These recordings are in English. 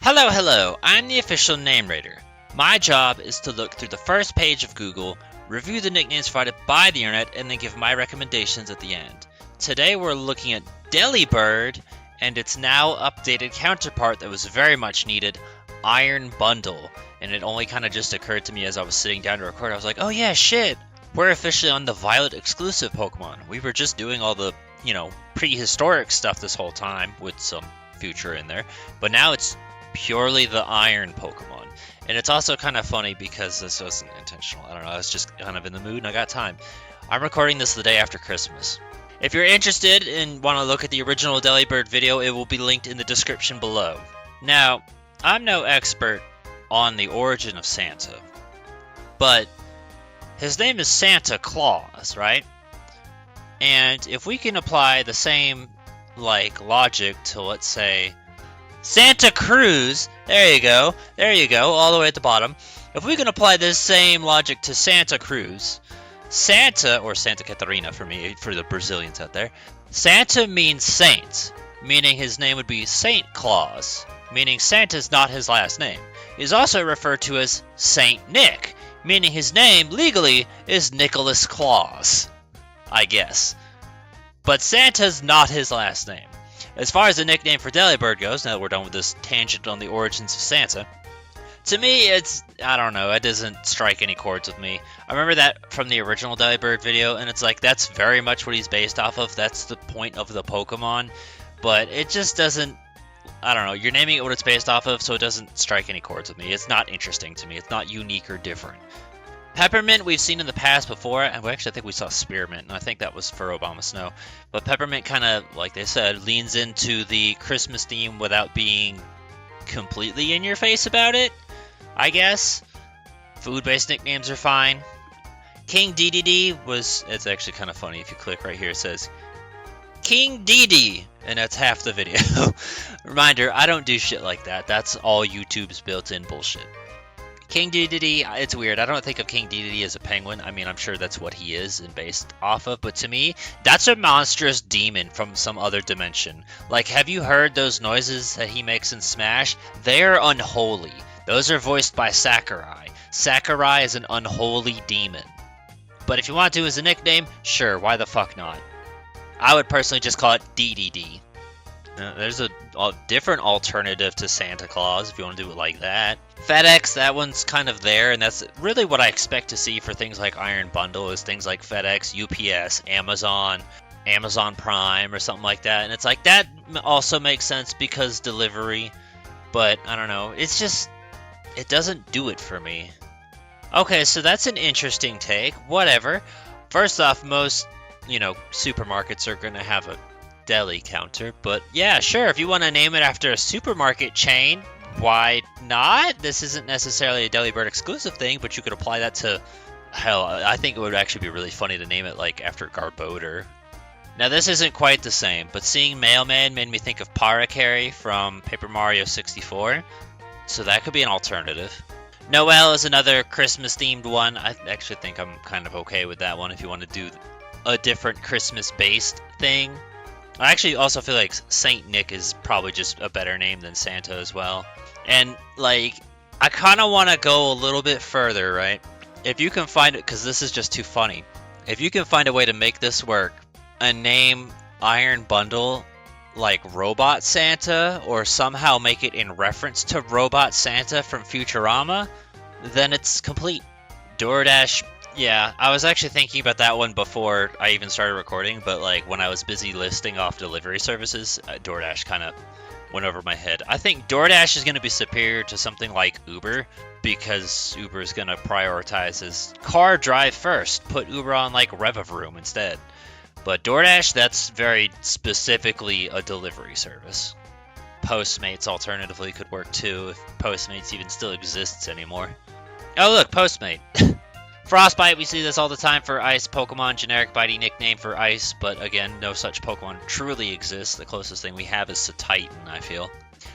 Hello, I'm the official name raider. My job is to look through the first page of Google, review the nicknames provided by the internet, and then give my recommendations at the end. Today we're looking at Delibird and its now updated counterpart that was very much needed, Iron Bundle. And it only kind of just occurred to me as I was sitting down to record. I was like, oh yeah, shit! We're officially on the Violet exclusive Pokemon. We were just doing all the, prehistoric stuff this whole time with some future in there. But now it's purely the Iron Pokemon. And it's also kind of funny because this wasn't intentional. I don't know, I was just kind of in the mood and I got time. I'm recording this the day after Christmas. If you're interested and want to look at the original Delibird video, it will be linked in the description below. Now, I'm no expert on the origin of Santa, but his name is Santa Claus, right? And if we can apply the same, logic to, let's say, Santa Cruz, there you go, all the way at the bottom. If we can apply this same logic to Santa Cruz, Santa, or Santa Catarina for me, for the Brazilians out there, Santa means saint, meaning his name would be Saint Claus, meaning Santa's not his last name. He's also referred to as Saint Nick, meaning his name, legally, is Nicholas Claus, I guess. But Santa's not his last name. As far as the nickname for Delibird goes, now that we're done with this tangent on the origins of Santa, to me, I don't know, it doesn't strike any chords with me. I remember that from the original Delibird video, and it's like, that's very much what he's based off of, that's the point of the Pokemon, but it just doesn't, I don't know, you're naming it what it's based off of, so it doesn't strike any chords with me. It's not interesting to me, it's not unique or different. Peppermint we've seen in the past before, and I think we saw Spearmint, and I think that was for Obama Snow. But Peppermint kind of, like they said, leans into the Christmas theme without being completely in your face about it, I guess. Food-based nicknames are fine. King Dedede it's actually kind of funny if you click right here, it says, King Dedede, and that's half the video. Reminder, I don't do shit like that. That's all YouTube's built-in bullshit. King Dedede, it's weird. I don't think of King Dedede as a penguin. I mean, I'm sure that's what he is and based off of, but to me, that's a monstrous demon from some other dimension. Like, have you heard those noises that he makes in Smash? They're unholy. Those are voiced by Sakurai. Sakurai is an unholy demon. But if you want to as a nickname, sure, why the fuck not? I would personally just call it DDD. There's a different alternative to Santa Claus if you want to do it like that. FedEx, that one's kind of there, and that's really what I expect to see for things like Iron Bundle, is things like FedEx, UPS, Amazon Prime, or something like that. And it's like, that also makes sense because delivery, but I don't know, it's just, it doesn't do it for me. Okay, so that's an interesting take, whatever. First off, most, supermarkets are going to have a deli counter, but yeah, sure, if you want to name it after a supermarket chain, why not? This isn't necessarily a Delibird exclusive thing, but you could apply that to, hell, I think it would actually be really funny to name it after Garbodor. Now this isn't quite the same, but seeing Mailman made me think of Parakarry from Paper Mario 64, so that could be an alternative. Noel is another Christmas themed one. I actually think I'm kind of okay with that one if you want to do a different Christmas based thing. I actually also feel like Saint Nick is probably just a better name than Santa as well. And, I kind of want to go a little bit further, right? If you can find it, because this is just too funny. If you can find a way to make this work, and name Iron Bundle like Robot Santa, or somehow make it in reference to Robot Santa from Futurama, then it's complete. DoorDash, yeah, I was actually thinking about that one before I even started recording, but when I was busy listing off delivery services, DoorDash kind of went over my head. I think DoorDash is going to be superior to something like Uber, because Uber is going to prioritize his car drive first, put Uber on Revavroom instead. But DoorDash, that's very specifically a delivery service. Postmates alternatively could work too, if Postmates even still exists anymore. Oh look, Postmate. Frostbite, we see this all the time for ice Pokemon, generic bitey nickname for ice, but again, no such Pokemon truly exists. The closest thing we have is Titan, I feel.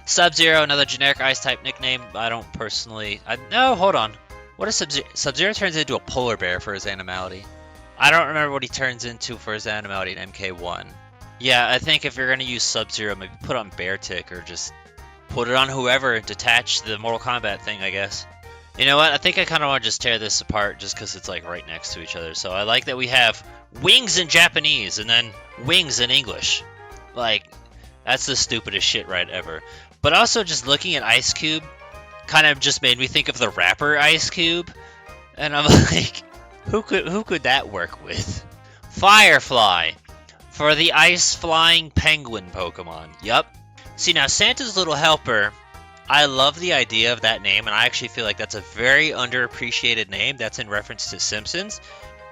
Sub-Zero, another generic ice-type nickname. I don't personally... No, hold on. What is Sub-Zero? Sub-Zero turns into a polar bear for his animality. I don't remember what he turns into for his animality in MK1. Yeah, I think if you're going to use Sub-Zero, maybe put on Beartic or just put it on whoever, detach the Mortal Kombat thing, I guess. You know what? I think I kind of want to just tear this apart just because it's like right next to each other. So I like that we have wings in Japanese and then wings in English. Like, that's the stupidest shit right ever. But also just looking at Ice Cube kind of just made me think of the rapper Ice Cube. And I'm like, who could that work with? Firefly. For the ice flying penguin Pokemon. Yup. See, now Santa's Little Helper, I love the idea of that name, and I actually feel like that's a very underappreciated name. That's in reference to Simpsons.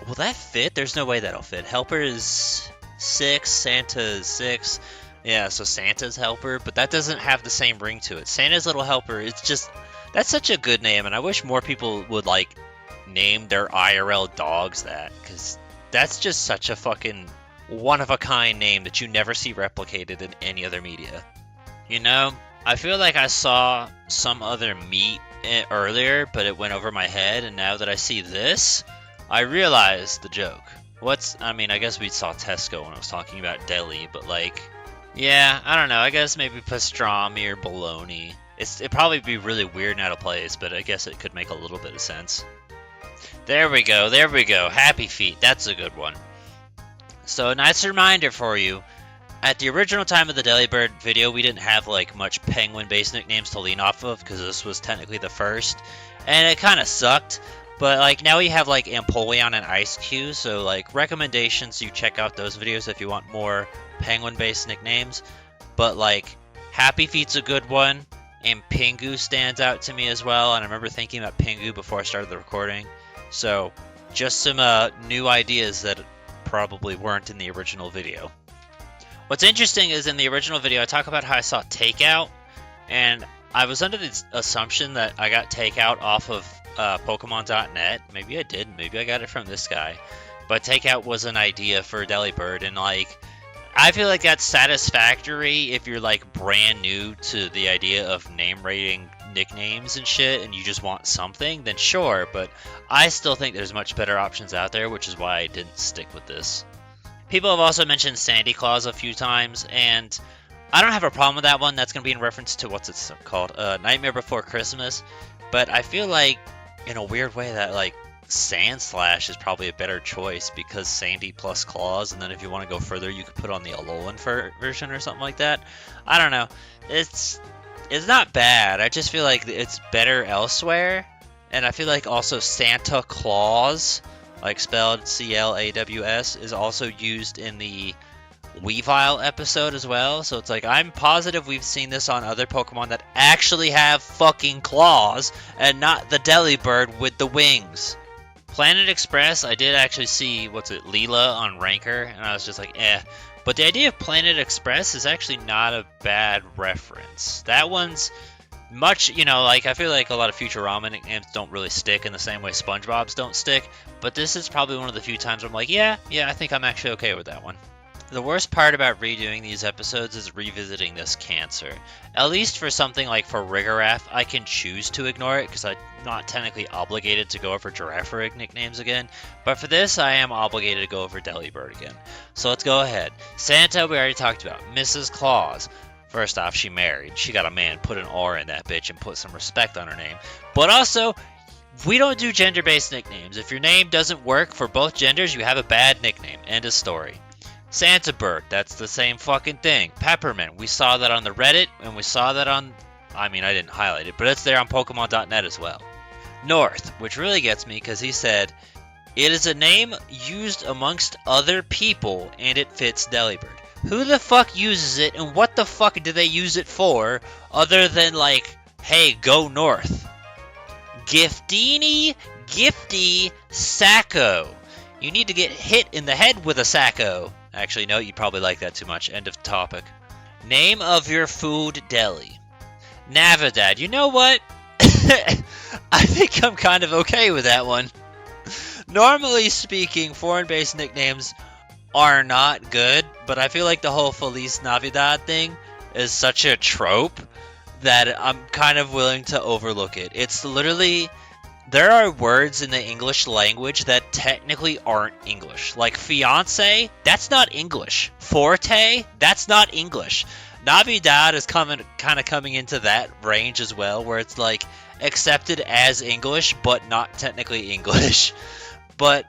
Will that fit? There's no way that'll fit. Helper is 6, Santa is 6. Yeah, so Santa's Helper, but that doesn't have the same ring to it. Santa's Little Helper, it's just, that's such a good name, and I wish more people would, like, name their IRL dogs that, because that's just such a fucking one-of-a-kind name that you never see replicated in any other media. You know, I feel like I saw some other meat earlier, but it went over my head, and now that I see this, I realize the joke. I guess we saw Tesco when I was talking about deli, but like, yeah, I don't know, I guess maybe pastrami or bologna. It'd probably be really weird and out of place, but I guess it could make a little bit of sense. There we go, Happy Feet, that's a good one. So a nice reminder for you, at the original time of the Delibird video, we didn't have like much penguin-based nicknames to lean off of, because this was technically the first, and it kind of sucked. But like now we have like Empoleon and Ice Cube, so like recommendations, you check out those videos if you want more penguin-based nicknames. But like Happy Feet's a good one, and Pingu stands out to me as well, and I remember thinking about Pingu before I started the recording. So just some new ideas that probably weren't in the original video. What's interesting is in the original video, I talk about how I saw Takeout, and I was under the assumption that I got Takeout off of Pokemon.net. Maybe I did. Maybe I got it from this guy. But Takeout was an idea for Delibird, and like, I feel like that's satisfactory if you're like brand new to the idea of name rating nicknames and shit, and you just want something, then sure. But I still think there's much better options out there, which is why I didn't stick with this. People have also mentioned Sandy Claus a few times, and I don't have a problem with that one. That's going to be in reference to, what's it called? Nightmare Before Christmas. But I feel like, in a weird way, that like Sandslash is probably a better choice, because Sandy plus Claus, and then if you want to go further, you could put on the Alolan version or something like that. I don't know. It's not bad. I just feel like it's better elsewhere. And I feel like also Santa Claus, like spelled C-L-A-W-S, is also used in the Weavile episode as well. So it's like, I'm positive we've seen this on other Pokemon that actually have fucking claws, and not the Delibird with the wings. Planet Express, I did actually see, Leela on Ranker, and I was just like, eh. But the idea of Planet Express is actually not a bad reference. That one's much, like, I feel like a lot of Futurama nicknames don't really stick in the same way SpongeBob's don't stick, but this is probably one of the few times where I'm like, yeah, I think I'm actually okay with that one. The worst part about redoing these episodes is revisiting this cancer. At least for something like for Rigarath, I can choose to ignore it because I'm not technically obligated to go over Girafarig nicknames again. But for this, I am obligated to go over Delibird again. So let's go ahead. Santa, we already talked about. Mrs. Claus. First off, she married. She got a man. Put an R in that bitch and put some respect on her name. But also, we don't do gender-based nicknames. If your name doesn't work for both genders, you have a bad nickname. End of story. Santa Bird, that's the same fucking thing. Peppermint, we saw that on the Reddit, and we saw that on, I didn't highlight it, but it's there on Pokemon.net as well. North, which really gets me because he said, it is a name used amongst other people, and it fits Delibird. Who the fuck uses it, and what the fuck do they use it for, other than like, hey, go north? Giftini, Gifty, Sacco. You need to get hit in the head with a Sacco. Actually, no, you probably like that too much. End of topic. Name of your food deli. Navidad. You know what? I think I'm kind of okay with that one. Normally speaking, foreign-based nicknames are not good, but I feel like the whole Feliz Navidad thing is such a trope that I'm kind of willing to overlook it. It's literally, there are words in the English language that technically aren't English. Like fiance, that's not English. Forte, that's not English. Navidad is kind of coming into that range as well, where it's like accepted as English, but not technically English. But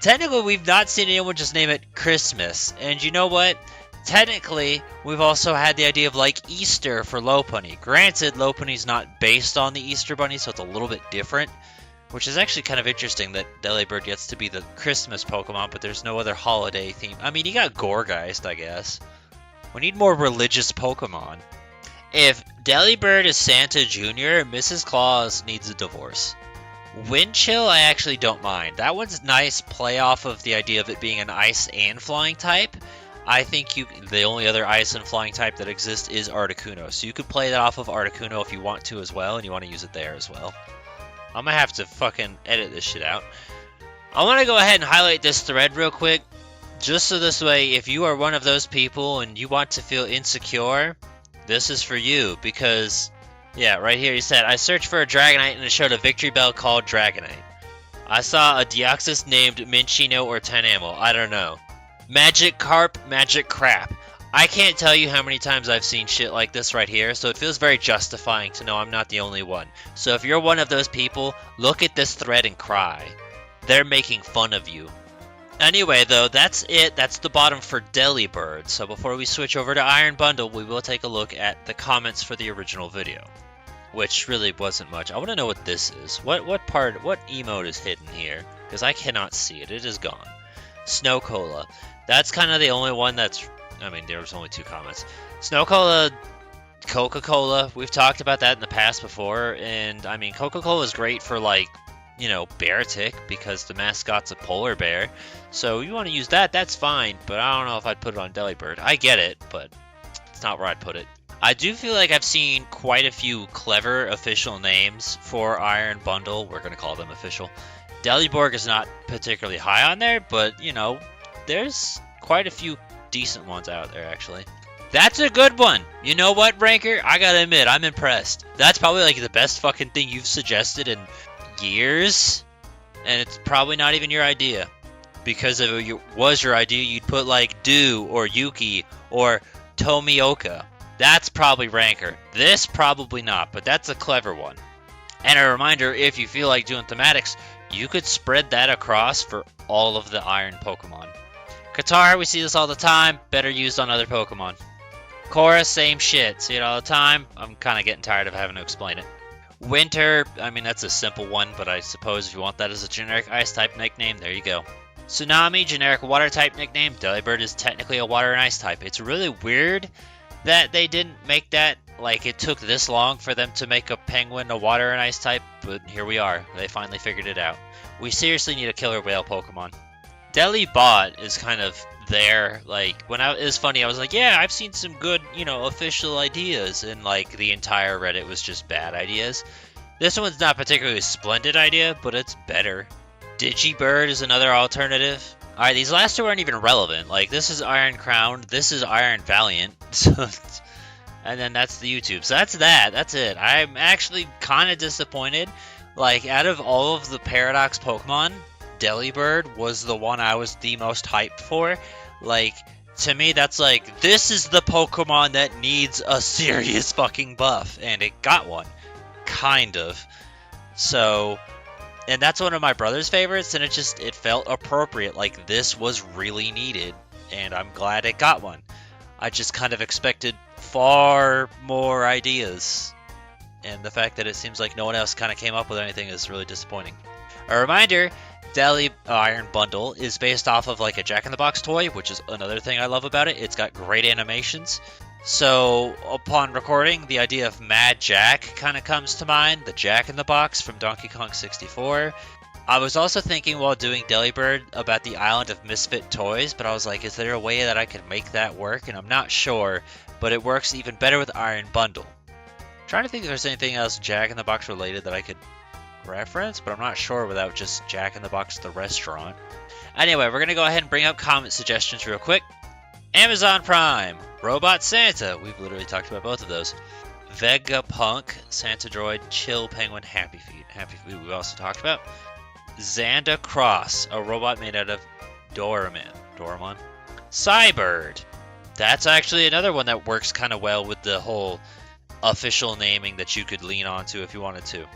technically, we've not seen anyone just name it Christmas. And you know what? Technically, we've also had the idea of like Easter for Lopunny. Granted, Lopunny's not based on the Easter Bunny, so it's a little bit different. Which is actually kind of interesting that Delibird gets to be the Christmas Pokemon, but there's no other holiday theme. I mean, you got Gourgeist, I guess. We need more religious Pokemon. If Delibird is Santa Jr., Mrs. Claus needs a divorce. Windchill, I actually don't mind. That one's nice play off of the idea of it being an ice and flying type. I think the only other ice and flying type that exists is Articuno. So you could play that off of Articuno if you want to as well, and you want to use it there as well. I'm gonna have to fucking edit this shit out. I want to go ahead and highlight this thread real quick. Just so this way, if you are one of those people and you want to feel insecure, this is for you. Because, yeah, right here he said, I searched for a Dragonite and it showed a Victory Bell called Dragonite. I saw a Deoxys named Minchino or Tynamo. I don't know. Magikarp, magic crap. I can't tell you how many times I've seen shit like this right here, so it feels very justifying to know I'm not the only one. So if you're one of those people, look at this thread and cry. They're making fun of you. Anyway, though, that's it. That's the bottom for Delibird. So before we switch over to Iron Bundle, we will take a look at the comments for the original video. Which really wasn't much. I want to know what this is. What emote is hidden here? Because I cannot see it. It is gone. Snow Cola. That's kind of the only one that's... I mean, there was only 2 comments. Snow Cola, Coca-Cola. We've talked about that in the past before. And, I mean, Coca-Cola is great for, like, you know, Beartic, because the mascot's a polar bear. So you want to use that, that's fine. But I don't know if I'd put it on Delibird. I get it, but it's not where I'd put it. I do feel like I've seen quite a few clever official names for Iron Bundle. We're going to call them official. Delibird is not particularly high on there, but, you know, there's quite a few decent ones out there, actually. That's a good one. You know what, Ranker? I gotta admit, I'm impressed. That's probably, like, the best fucking thing you've suggested in years. And it's probably not even your idea. Because if it was your idea, you'd put, like, Dew or Yuki or Tomioka. That's probably Ranker. This, probably not, but that's a clever one. And a reminder, if you feel like doing thematics, you could spread that across for all of the Iron Pokemon. Katar, we see this all the time, better used on other Pokemon. Korra, same shit, see it all the time. I'm kind of getting tired of having to explain it. Winter, I mean, that's a simple one, but I suppose if you want that as a generic Ice-type nickname, there you go. Tsunami, generic Water-type nickname. Delibird is technically a Water and Ice-type. It's really weird that they didn't make that, like, it took this long for them to make a Penguin a Water and Ice-type, but here we are. They finally figured it out. We seriously need a killer whale Pokemon. Delibot is kind of there, like, when it was funny, I was like, yeah, I've seen some good, you know, official ideas, and, like, the entire Reddit was just bad ideas. This one's not particularly a splendid idea, but it's better. Digibird is another alternative. Alright, these last 2 aren't even relevant, like, this is Iron Crown, this is Iron Valiant, and then that's the YouTube, so that's it. I'm actually kind of disappointed, like, out of all of the Paradox Pokemon, Delibird was the one I was the most hyped for. Like, to me, that's like, this is the Pokemon that needs a serious fucking buff, and it got one. Kind of. So, and that's one of my brother's favorites, and it felt appropriate, like, this was really needed, and I'm glad it got one. I just kind of expected far more ideas, and the fact that it seems like no one else kind of came up with anything is really disappointing. A reminder, Iron Bundle is based off of like a Jack-in-the-Box toy, which is another thing I love about it. It's got great animations. So upon recording, the idea of Mad Jack kind of comes to mind, the Jack-in-the-Box from Donkey Kong 64. I was also thinking while doing Delibird about the Island of Misfit Toys, but I was like, is there a way that I could make that work? And I'm not sure, but it works even better with Iron Bundle. I'm trying to think if there's anything else Jack-in-the-Box related that I could reference, but I'm not sure without just Jack-in-the-Box the restaurant. Anyway, we're going to go ahead and bring up comment suggestions real quick. Amazon Prime, Robot Santa, we've literally talked about both of those. Vegapunk, Santa Droid, Chill Penguin, Happy Feet we also talked about. Xanda Cross, a robot made out of Doraemon. Cybird, That's actually another one that works kind of well with the whole official naming that you could lean onto if you wanted to.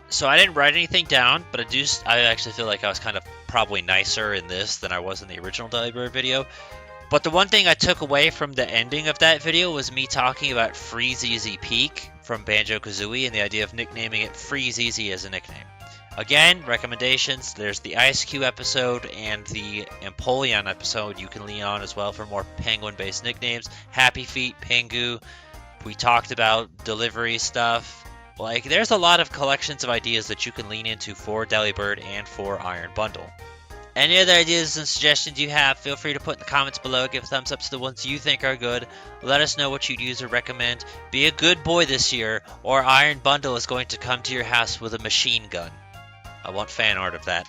So I didn't write anything down, but I actually feel like I was kind of probably nicer in this than I was in the original Delibird video. But the one thing I took away from the ending of that video was me talking about Freezeezy Peak from Banjo-Kazooie and the idea of nicknaming it Freezeezy as a nickname. Again, recommendations, there's the Ice Cube episode and the Empoleon episode you can lean on as well for more penguin-based nicknames. Happy Feet, Pingu, we talked about delivery stuff. Like, there's a lot of collections of ideas that you can lean into for Delibird and for Iron Bundle. Any other ideas and suggestions you have, feel free to put in the comments below. Give a thumbs up to the ones you think are good. Let us know what you'd use or recommend. Be a good boy this year, or Iron Bundle is going to come to your house with a machine gun. I want fan art of that.